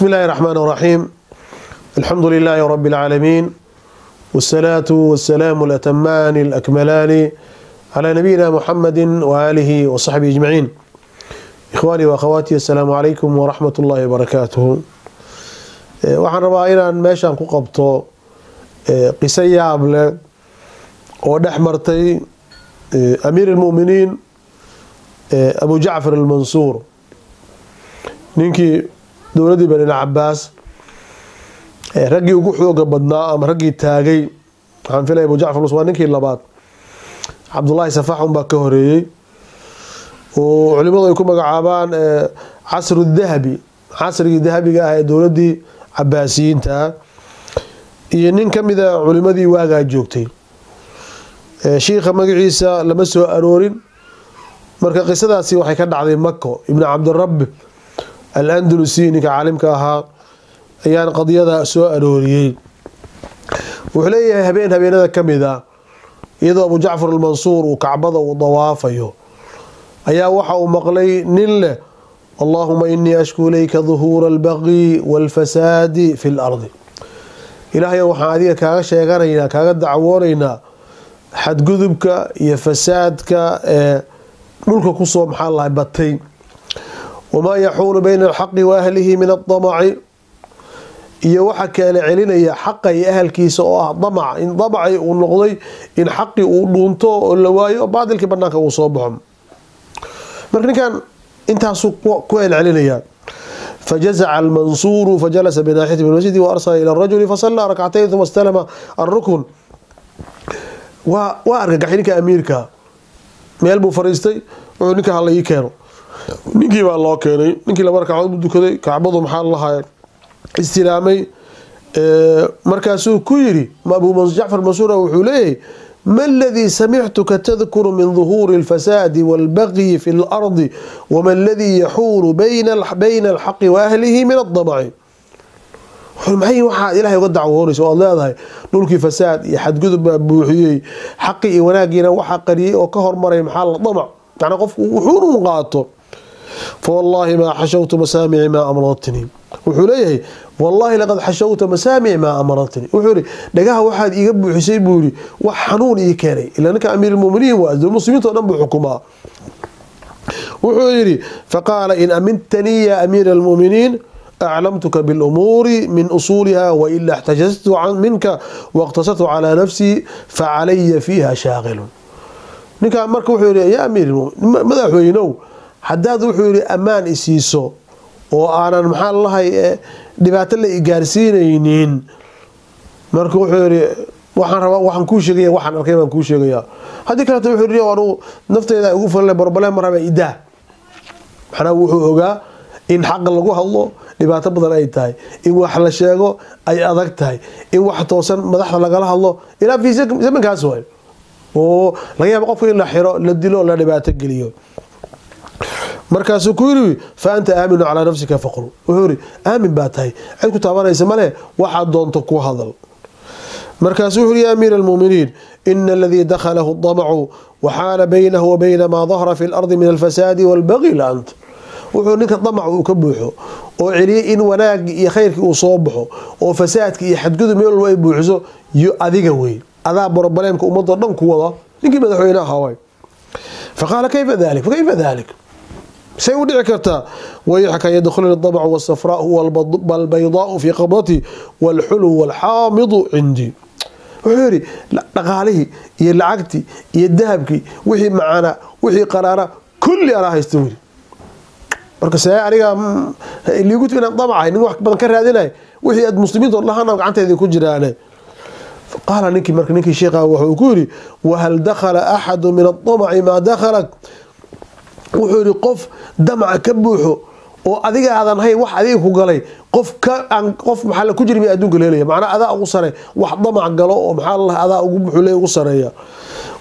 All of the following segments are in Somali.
بسم الله الرحمن الرحيم. الحمد لله رب العالمين، والصلاة والسلام الأتمان الأكملان على نبينا محمد وآله وصحبه أجمعين. إخواني وأخواتي، السلام عليكم ورحمة الله وبركاته. waxaan rabaa inaan meeshan ku qabto qiso yaab leh oo dhex martay amiir almu'miniin Abu Jacfar al-Mansuur, ninkii dowladii Bani Cabbaas raggii ugu xooga badnaa ama raggii taagay. waxaan filay Abu Jacfar waa ninkii labaad. Cabdullaahi Safaxun baa ka horeeyay oo culimadu ay ku magacaabaan casru dahabi, casrigii dahabiga ah ee dowladii Cabbaasiyiinta, iyo nin ka mid ah culimadii waagaa joogtay. sheekha magaciisa lama soo aroorin, marka qisadaasi waxay ka dhacday Mako. ibn Cabdirabbi al-Andalusi, ninka caalimka ahaa, ayaan qadiyada soo arooriyey. wuxuu leeyahay habeenada ka mid ah, iyadoo Abu Jacfar al-Mansuur uu Kacbada u dawaafayo, ayaa waxa uu maqlay nin leh: اللهم إني أشكو إليك ظهور البغي والفساد في الأرض. إلهي waxaan adiga kaaga sheeganaynaa, kaaga dacwoonaynaa xadgudubka iyo fasaadka dhulka ku soo maxaa la batay. وما يحول بين الحق وأهله من الطمع، iyo waxa kale celinaya xaqa iyo ahalkiisa oo ah damac, in damacay uu noqday in xaqi uu dhuunto oo la waayo baadilkii banaanka uu soo baxo. marka ninkan intaasuu ku celcelinaya. فجزع المنصور فجلس بناحيته من المسجد وأرسل إلى الرجل فصلى ركعتين ثم استلم الركن. وأرجع حينك أميرك meel buu fariistay, wuxuu ninka hal ii keeno. ninkii baa loo keenay. ninkii laba ragcadood buu dukaday, Kacbadu maxaa lahayd istilaamay. markaasuu ku yiri Abu Jacfar Mansuur wuxuu leeyahay: ما الذي سمعتك تذكر من ظهور الفساد والبغي في الأرض وما الذي يحول بين الحق وأهله من الضمع. معي واحد إلهي قد دعوه سؤال هذا نلقي فساد يحد قذب بوحيي حقي وناقينا وحقري وكهر مريم حال ضمع، يعني قف وحور مقاطع. فوالله ما حشوت مسامع ما أمرتني. وحوليه والله لقد حشوت مسامع ما أمرتني. وحوري دقاها واحد يقبو حسين بوري وحنون يكاري إلا أنك أمير المؤمنين وأزد المسلمين تنبو حكمها. وحوري فقال: إن أمنتني يا أمير المؤمنين أعلمتك بالأمور من أصولها، وإلا احتجزت منك واقتصرت على نفسي فعلي فيها شاغل. نكا مرك وحوري يا أمير المؤمنين ماذا حوينو حداد وحوري أمان إسيسو oo aanan maxaa lahay dhibaato la igaarsiinaynin. marka wuxuu yiri waxaan ku sheegay waxaan arkay baan ku sheegaya. hadii kale wuxuu yiri waanu naftayda ugu falay barbaleen maraba idaa. maxana wuxuu ogaa in xaq lagu hadlo dhibaato badan ay tahay, in wax la sheego ay adag tahay, in wax toosan madaxda lagala hadlo ilaa fi zamankaas way oo laga yaabo qofka in la xiro, la dilo, la dhibaato geliyo. markaasuu ku yiri: faanta aaminu calaa nafsika faqul. wuxuu yiri aamin baa tahay, cid ku taabanaysa male, waxaad doonto ku hadal. markaasuu wuxuu yiri: ya amiir almu'miniin ina aladii dakhalahu damacu waxaala baynahu wa bayna maa dahara fi lardi min alfasaadi walbagi la ant. wuxuu ninka damac uu ka buuxo oo celiyay in wanaagii iyo khayrkii uu soo baxo oo fasaadkii iyo xadgudub meel walba ay buuxiso, iyo adiga wey, adaa boroboleemka ummadoo dhan ku wada, ninkii madaxweynaha ahaa. faqaala kayfa dalik fakayfa dalik سيودع كرتا ويحكى يدخل الضبع والصفراء والبيضاء في قبضتي والحلو والحامض عندي. وحوري لقاله يلعقتي يدهبكي وحي معانا وحي قرارة كل أراها يستوي. مركز سياريها اللي قلت فينا الضبع إنه واحد بنكر هذه وحي المسلمين والله أنا وقعنت هذه كجرانه. قال نيكي مركز نيكي شيخة وحكوري: وهل دخل أحد من الطمع ما دخلك؟ wuxuu yiri qof damac ka buuxo oo adiga aadan hay wax adiga ku galay, qof maxaa la ku jirmi adduunka leelaya, macna adaa ugu sare wax damac galo oo maxaa la adaa ugu buuxlay ugu sareeya.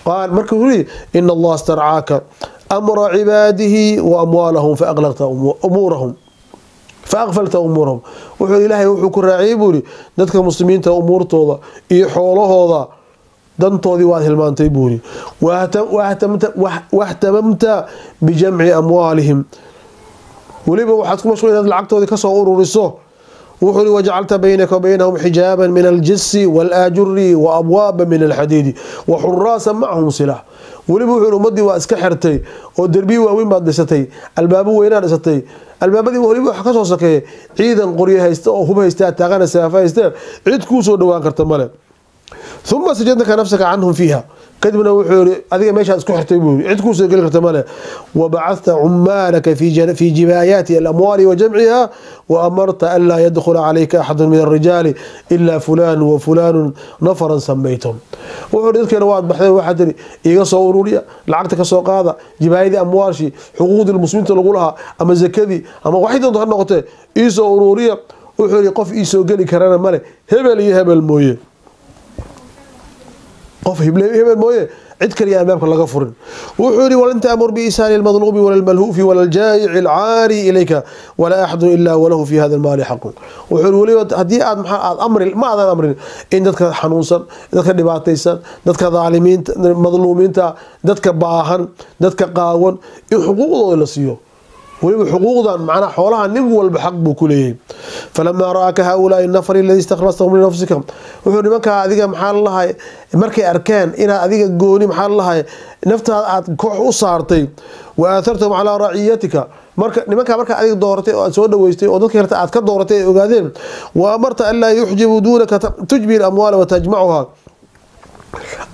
qaal markuu yiri: inna allaha astar'aaka amra cibaadihi wa amwaalahum fa aghlaqta umurahum فأغفلت أمورهم. wuxuu ilaahay wuxuu ku raaciyay buuri dadka muslimiinta umuurtooda iyo xoolahooda dantoodii waad hilmaantay buuri. wahtamamta bijamci amwaalihim, weliba waxaad ku mashquul inaad lacagtoodii ka soo ururiso وحري وجعلت بينك وبينهم حجابا من الجس والآجر وأبوابا من الحديد وحراسا معهم سلاح ولبو وحري أمدي واسكحرتي ودربي وين بعد دستي الباب وين دستي الباب دي ولبو حكسو سكي عيدا قريه هيستا او هو هيستا تاغانا سافا هيستا عيد كوسو دوان كرتا ماله ثم سجدك نفسك عنهم فيها كدبنا وحوري adiga meesha isku xirtay buu cid ku soo gali karta male وبعثت عمالك في جبايات الأموال وجمعها وأمرت ألا يدخل عليك أحد من الرجال إلا فلان وفلان نفرا سميتهم وحوري dadkana waad baxday waxa tiri iga soo ururiya lacagta ka soo qaada jibaayada amwaashi xuquuqda muslimiinta lagu lahaa ama zakadii ama waxidan ha noqotay ii soo ururiya wuxuu qof ii soo gali karana male hebel iyo hebel mooye قف هبل مويه عد كريا أمامك الله غفور وحوري ولن تأمر بإيصال المظلوم ولا الملهوف ولا الجائع العاري إليك ولا أحد إلا وله في هذا المال حق وحوري ولي هدي أمر ما هذا أمر إن دتك حنوصا دتك دباتيسا دتك ظالمين مظلومين دتك باهن دتك قاون حقوق الله سيو ولي حقوقا معنا حولها نبو البحق بكله فلما رأك هؤلاء النفر الذي استخلصتهم لنفسك وحوري مكا أذيك محال الله markay arkeen ina adiga gooni maxaa lahaay naftaada aad koox u saartay wa aathartum ala ra'iyatika marka nimanka marka adiga dooratay oo soo dhaweystay oo dadka yarta aad ka dooratay ogaadeen wa amarta alla yuhjibu dunaka tujbi al-amwal wa tajma'uha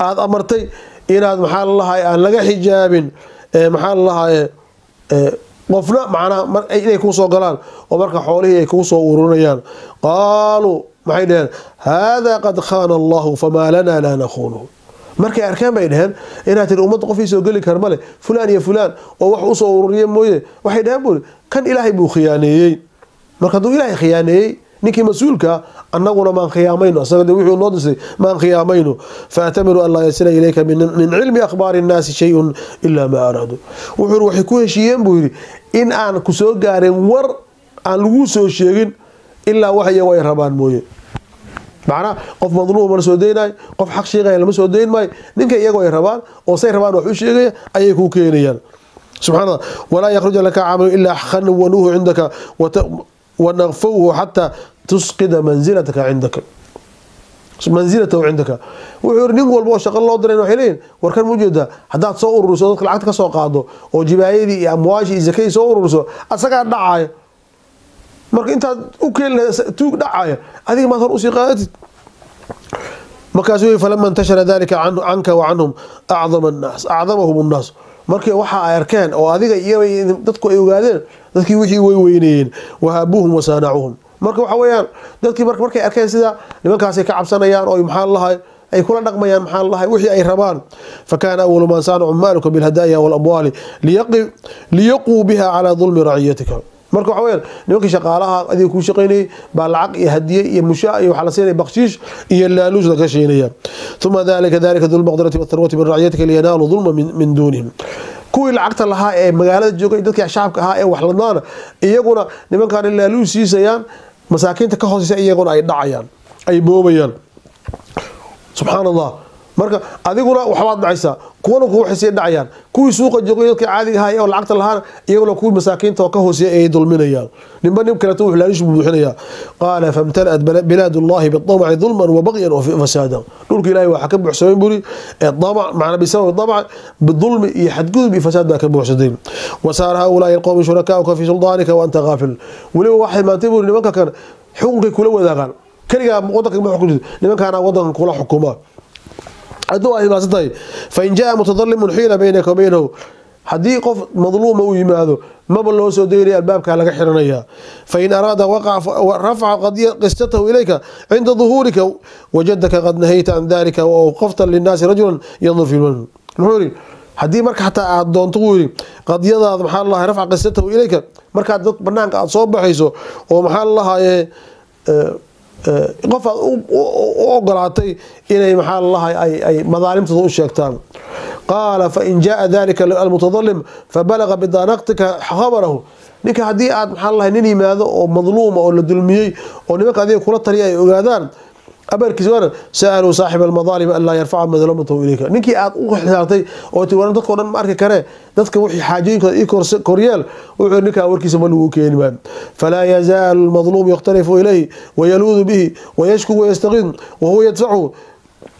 aad amartay inaad maxaa lahaay aan laga xijaabin maxaa lahaay qofna macna inay ku soo galaan oo marka xoolihii ay ku soo ururinayaan qaalu maxay dhaheen hada qad khana Allah fama lana la nakhunu markay arkaan bay dhaheen inaad tir ummad qof soo gali kar male fulaan iyo fulaan oo wax u soo ururiyay mooye waxay dhaheen kan ilaahay buu khiyaaneeyay marka duu ilaahay khiyaaneeyay ninkii mas'uulka annaguna ma khiyaamayno asaga wuxuu noo disay ma khiyaamayno faatamiru alla yasila ilayka min ilmi akhbar an-nas shay'un illa ma aradu wuxuu waxay ku heshiiyeen buu yiri in aan ku soo gaareen war aan lagu soo sheegin illa waxay way rabaan mooye macna qof madluum ma soo deynay qof xaq sheegay lama soo deyn may ninka iyagu ay rabaan oo say rabaan wax u sheegay ayay ku keenayaan subhanallah wala yakhruj laka amal illa khanwanuhu indaka wa naghfuhu hatta tusqida manzilataka indaka manzilatahu indaka wuxuu nin walba oo shaqo loo diray waxay leeyeen warkan muujeeda hadaad soo ururiso dadka lacagta ka soo qaado oo jibaayadii iyo amwaashi zakay soo ururiso asaga dhacay marka inta u keen tuug dhacay adiga ma hor u sii qaadid markaasuu falama intashara dalika anka wa anhum a'zamahum an-nas markii waxa ay arkeen oo adiga iyo dadku ay ogaadeen dadkii wixii way weynayeen wahabuhum wasana'uhum marka waxa weeyaan dadkii markay arkeen sida nimankaas ay ka cabsanayaan oo maxaa lahaay ay kula dhaqmayaan maxaa lahaay wixii ay rabaan fakana awwalu ma sanu ummaluka bil hadaya wal amwali liyaqu biha ala dhulmi ra'iyatika marka waxa weeyaan nimankii shaqaalaha adiga ku shaqeynay baa lacag iyo hadiye iyo mushaa iyo waxa la siinay bakshiish iyo laaluus laga sheenaya thumma dhalika dhul maqdarati wa tharwati min ra'iyatika liyanalu dhulma min dunihim kuwii lacagta lahaa ee magaalada joogay dadka shacabka ahaa ee wax ladnaana iyaguna nimankan laaluus siisayaan masaakiinta ka hooseysa iyaguna ay dhacayaan ay boobayaan subhanallah marka adiguna waxbaad dhacaysa kuwana ku waxay dhacayaan kuwii suuqa joogay dadka caadiga ahaa ee lacagta lahaa iyaguna kuwii masaakiinta oo ka hooseeya ay dulminayaan nimba nin kale tuu laaluus buuxinaya qala famtala'at biladullahi bit-tam'i dhulman wa baghyan wa fasadan dhulka ilaahay waxa ka buuxsamay buri damac macna bisawab damac bidulm iyo xadgudub iyo fasaad baa ka buuxsadeen wasaar haula alqawm shurakaa'uka fi suldanika wa anta ghafil wali waxay maantay buri nimanka kan xukunka kula wadaagan kaliya wadanka ma xukumo nimankaana wadanka kula xukuma adoo ay maasatay fa in jaa mutadallim hila baynaka wa baynahu hadii qof madluum uu yimaado maba loo soo deeyay albaabka laga xiranaya fa in arada waqa rafa qistatahu ilayka inda dhuhurika wajadaka qad nahayta an dhalika wa awqafta lin-nas rajulan yadhfil nuhuri hadii marka hatta aad doonto uu qadiyadaada maxaa Allah rafa qistatahu ilayka marka dad banaanka aad soo baxayso oo maxaa Allah qof ogolaatay inay maxaa lahaay ay madaalimtooda u sheegtaan qaala fa in jaa dhalika almutadallim fabalaga bidanaqtika khabarahu ninka hadii aad maxaa lahaay nin yimaado oo madluuma oo la dulmiyay oo nimanka adiga kula taliya ay ogaadaan أبركز وانا سألوا صاحب المظالم ألا يرفع مظلمته إليك نكي أخلطي أو توانا دتك وانا مارك كره دتك وحي حاجين كوريال وعنك أوركي سملو كينمان فلا يزال المظلوم يختلف إليه ويلوذ به ويشكو ويستغيث وهو يدفعه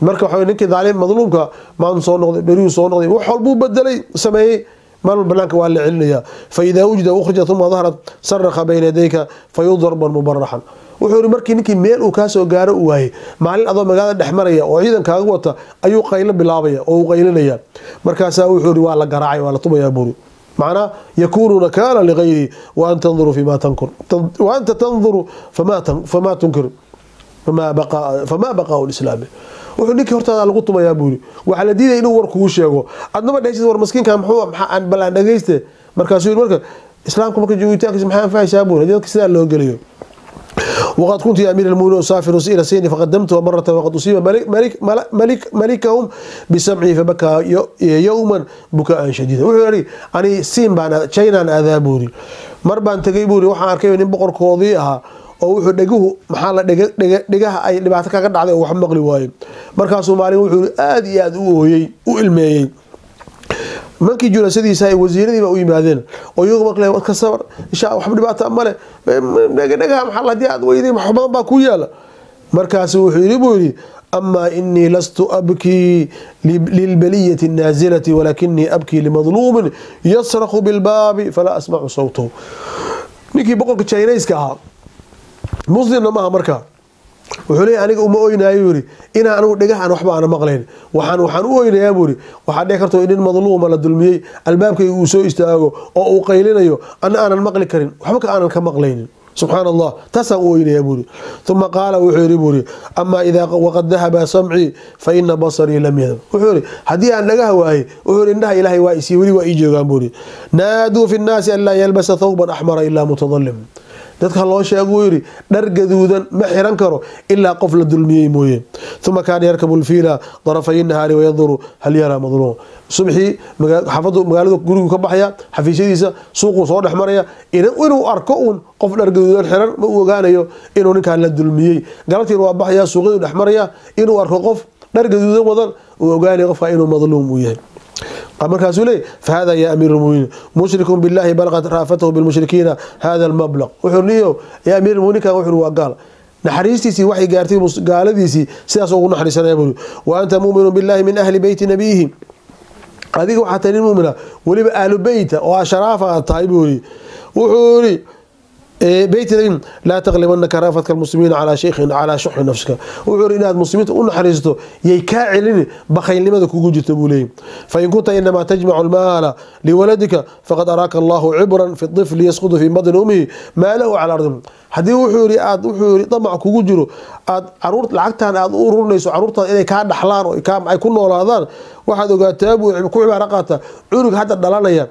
marka waxa ninkii daalim madluumka maan soo noqday bariyo soo noqday wax walba badalay sameeyay mal banaanka waa la celinaya fa idha wujida ukhrija thumma dhaharat sarqa bayna yadayka fayudarban mubarrahan wuxuu markii ninkii meel uu ka soo gaaro u waayay maalin adoo magaalada dhexmaraya oo ciidankaaga wata ayuu qaylo bilaabaya oo uu qaylinaya markaas wuxuu waa la garaacay waa la tumaya buuri معناه يكون نكالا لغيره وأن تنظر فيما تنكر وأنت تنظر فما تنكر فما بقى الإسلام وحنيك هرتا lagu tumaya buuri waxa la diiday inuu war kugu sheego adnaba dhaysid war maskiinka maxaan balaan dhageyste markaas uu marka islaamku marka joogitaankiisa maxaan faaysaa buuri dadka sida loo galiyo وقد كنت يا أمير المؤمنين أسافر إلى سين فقدمته مرة وقد أصيب ملكهم بسمعي فبكى يوما بكاء شديدا وحوري أنا سين بانا شينا أذابوري مربان تجيبوري وحنا أركبين بقر قاضيها أو وحول دجوه محل دجها أي اللي بعتك قد عليه وحمد مغلي وايد مركز مالي وحول آدي أدوه وإلمي markii julasadiisa ay wasiiradii ba u yimaadeen oo iyagu maqlay wad ka sabar insha Allah waxba dhibaato amale dhaga maxal hadii aad weyday maxbadan ba ku yaala markaas wuxuu yiri amma inni lastu abki lil baliyati an-nazilati walakinni abki limadlum yasraqu bil bab fala asma'u sawtahu niki boqolka Chinese-ka ah muslimna ma markaa wuxuu leeyahay aniga uma ooynayo yiri ina anu dhagahan waxba aan maqleen waxaan u ooynayaa buuri waxa dhig karto in madluum la dulmiyay albaabkay uu soo istaago oo uu qaylinayo aanan maqli karin waxba ka aanan ka maqlaynin subhanallah tasan ooynayaa buuri thumma qala wuxuu yiri buuri amma idha waqad dhahaba sam'i fa inna basari lam yadhab wuxuu yiri hadii aan dhagaha waayay wuxuu yiri indhaha ilaahay waa isi wali waa ii joogaan buuri naadu fi an-nas alla yalbasa thawban ahmara illa mutadallim dadka loo sheego yiri dhar gaduudan ma xiran karo illa qof la dulmiyay mooyee thumma kaan yarkabu al-fila darafay an-nahari wa yadhuru hal yara madlum subhi xafadu magaalada guriga ka baxaya xafiisyadiisa suuqu soo dhaxmaraya inuu arko qof dhar gaduudan xiran ma uu ogaanayo inuu ninkan la dulmiyay galabtii waa baxaya suuqu dhaxmaraya inuu arko qof dhar gaduudan wadan uu ogaanayo qofka inuu madluum uu yahay أمر كاسولي فهذا يا أمير المؤمنين مشرك بالله بلغت رافته بالمشركين هذا المبلغ وحرنيه يا أمير المؤمنين كان وحر وقال نحريستي وحي قارتي قال ديسي سياسو نحرسنا يقول وأنت مؤمن بالله من أهل بيت نبيه هذه حتى المؤمنة ولي أهل بيت وشرافة طيبوري وحوري بيت لا تغلبنك رافتك المسلمين على شيخ على شح نفسك وعور إن المسلمين ونحرسته يكاعلني بخيل لماذا كوجي تبولي فإن كنت إنما تجمع المال لولدك فقد أراك الله عبرا في الطفل يسقط في بطن أمه ما له على الأرض حدي وحوري طمع كوجرو عرورت لعقتها أن أورنيس عرورتها إذا كان حلان وكان يكون ولا واحد قال تابو كوع رقاته عورك حتى دلاليا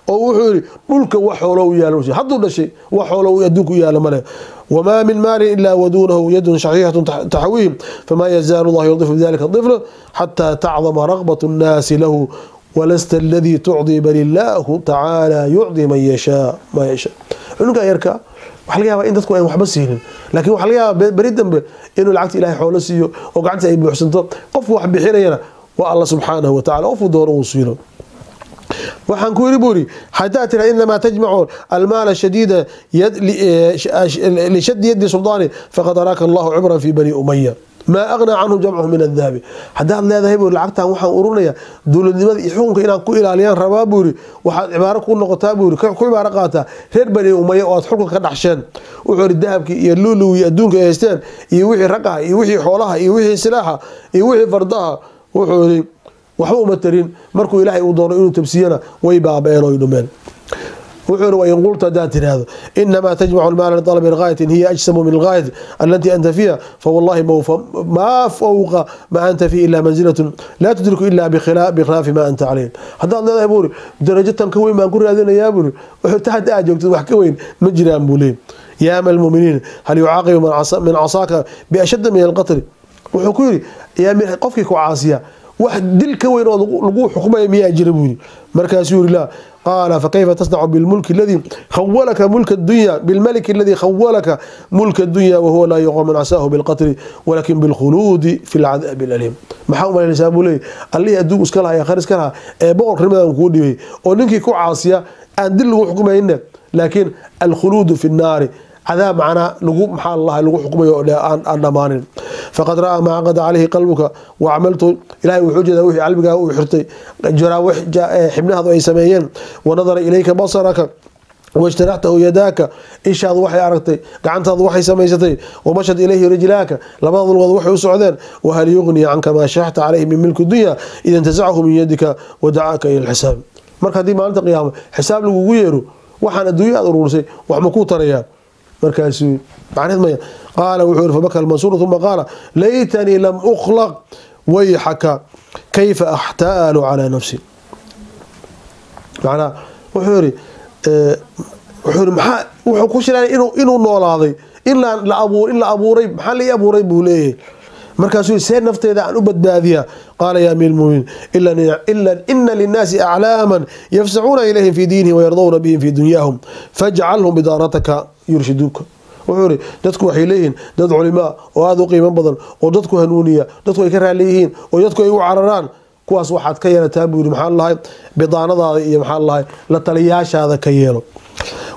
oo wuxuu yiri dhulka wax xoolo u yaalo haduu dhashay wax xoolo u adduunku yaalo male wama min mali illa wadunahu yadun shahihatun tahawim fama yazalu Allah yudhif bidhalika ad-dhifl hatta ta'zama raghbatu an-nas lahu walasta alladhi tu'di bal Allah ta'ala yu'di man yasha ma yasha unka yarka wax laga yaabaa in dadku ay waxba siinin laakiin wax laga yaabaa bari dambe inuu lacagta Ilaahay xoolo siiyo oo gacanta ay buuxsanto qof wax bixinayna waa Allah subhanahu wa ta'ala oo fudoor uu siino waxaan ku yiri buuri hadaa tira inma tajmacu almaal shadida لشد يد سلطانه فقد أراك الله عبرا في بني أمية ما أغنى عنه جمعه من الذهب حدا لا ذهب لعقتها وحن أورنيا دولنimada xukunka inaan ku ilaaliyaan rabaa buuri waxa cibaaro ku noqotaa buuri ku cibaaro qaata reer bani Umayya oo xukunka ka dhaxsheen wuxuu dahabkii iyo luuluwi adduunka ay haysteen iyo wixii raqaha iyo wixii xoolaha iyo wixii silaaxa iyo wixii fardaha wuxuu waxba uma tarin markuu Ilaahay uu doono inuu tabsiyana way baabeen oo dhumeen wuxuu way qulta daatiraado inma tajma'u al-mal li talab al-ghayat hiya ajsamu min al-ghayat allati anta fiha fa wallahi ma fawqa ma anta fi illa manzilatun la tudriku illa bi khilaf ma anta alayh hada leedahay buuri darajatan ka weyn baan ku raadinayaa buuri wuxuu tahad joogto wax ka weyn ma jiraan buulay ya amal mu'minin hal yu'aqibu min 'asaka bi ashad min al-qatl wuxuu ku yiri ya qofkii ku caasiya واحد دل كوين لغو حكمه مياه جربوني مركز يقول الله قال فكيف تصنع بالملك الذي خولك ملك الدنيا بالملك الذي خولك ملك الدنيا وهو لا يقوم من عساه بالقتل ولكن بالخلود في العذاب الأليم محاومة الإنسان لي اللي أدوك اسكالها يا خارج اسكالها بقول رمضان كودي بي وننكي كو عاصية أن دل لغو حكمه إنك لكن الخلود في النار عذاب معنا لغو محال الله لغو حكمه أن نمانين فقد رأى ما عقد عليه قلبك وعملت إلهي وحجد وحي علمك وحرتي جرى حبنها ذو أي سميين ونظر إليك بصرك واجترعته يداك إيش هذا وحي عرقتي قعنت هذا وحي سميستي ومشت إليه رجلاك لبعض الوضع وحي وسعدان وهل يغني عنك ما شحت عليه من ملك الدنيا إذا انتزعه من يدك ودعاك إلى الحساب مركز دي ما أنت قيامة حساب لغو غيره وحان الدنيا أضرورسي وحمكو طريا مركز معنى ما قال وحور فبكى المنصور ثم قال ليتني لم أخلق ويحك كيف أحتال على نفسي معنى وحوري محا وحو كوشلان إنو نولاضي إلا أبو ريب محل لي أبو ريب وليه مركز سير نفتي ذا عن أبد باذية قال يا أمير المؤمنين إلا إن للناس أعلاما يفزعون إليهم في دينهم ويرضون بهم في دنياهم فاجعلهم بدارتك يرشدوك وحوري dadku waxay leeyihiin dad culimo oo aad u qiimo badan oo dadku hanuuniya dadku ay ka raaliyihiin oo dadku ay u cararaan kuwaas waxaad ka yeelataa buuri maxaa lahayd bidaanadaada iyo maxaa lahayd la taliyaashaada ka yeelo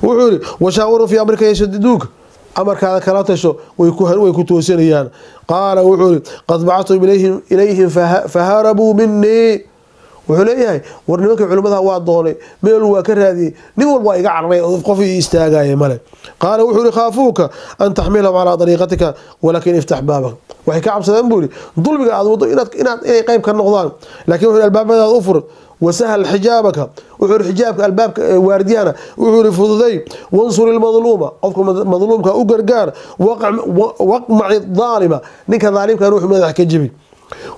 wuxuuri washaawaru fi amrika yashadduuk amarkaada kala tasho way ku toosinayaan qaala wuxuuri qad ba'athu ilayhim faharabu minni wuxuu leeyahay war nimanka culimada waa doonay meel waa ka raadiyay nin walba iga carray oo qof istaagay male qaal wuxuu khaafuka an tahmilhum ala tariiqatika walakin iftah baabak waxay ka cabsadaan buuri dulmiga aad wado inaad ay qayb ka noqdaan laakiin wuxuu albaabada u fur وسهل حجابك وحور حجابك الباب وارديانا وحور فضي وانصر المظلومة قفكم مظلومك وقرقار وقمع الظالمة نك ظالمك روح ماذا كجبي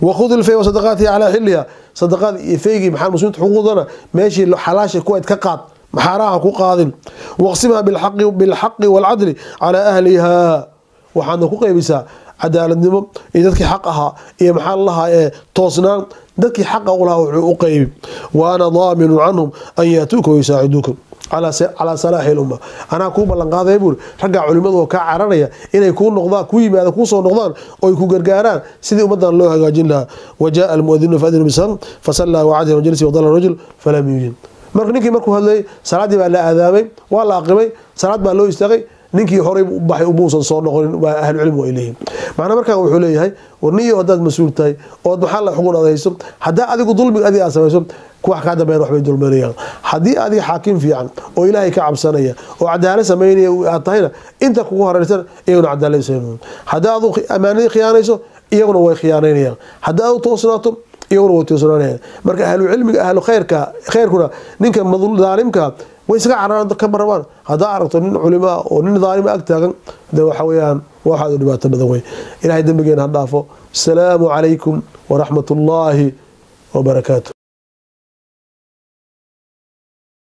وخذ الفي وصدقاتي على حلها صدقات فيجي محل مسؤول حقوقنا ماشي حلاشه كويت كقاط محاراها كقاضٍ واقسمها بالحق والعدل على أهلها وحنا كقيبسا عدالة نمو إذا حقها إيه محل الله توصنان ذلك حق الله وقيب وأنا ضامن عنهم أن يأتوك ويساعدوكم على صلاح الأمة أنا أكون بلنقاذ يقول رجع علماء وكعرانية إن يكون نقضاء كوي ماذا كوصو نقضان أو يكون قرقاران سيدي أمدنا الله هجاجين لها وجاء المؤذن فأذن بسلام فصلى وعده وجلس وضل الرجل فلم يجن مركنيكي مركو هذا صلاة بقى لا أذامي ولا أقرمي صلاة بقى له يستغي ninkii horay baxay u buusan soo noqon waa ahli cilmi ilayhim macna markaa wuxuu leeyahay warniyo hadaad mas'uul tahay oo maxaa la xuquuq adayso hadaa adigu dulmi adii aad samayso kuwa ka dambeeyay waxbay dulmeeyaan hadii adii xaakim fiican oo ilaahay ka cabsanaya oo cadaalad sameeynaya aad tahayna inta kugu horeysan iyaguna cadaalad sameeyaan hadaa aad amaanada khiyaanayso iyaguna way khiyaanaynayaan hadaa aad toosnaato iyaguna way toosnaanayaan marka ahli cilmiga ahli khayrkuna ninka madlul zaalimka ويسقى عران كبرمان هذا عرفت من علماء ومن ظالم أكتر ده حويان واحد اللي بذوي إلى هيدا بجينا هنضافه السلام عليكم ورحمة الله وبركاته.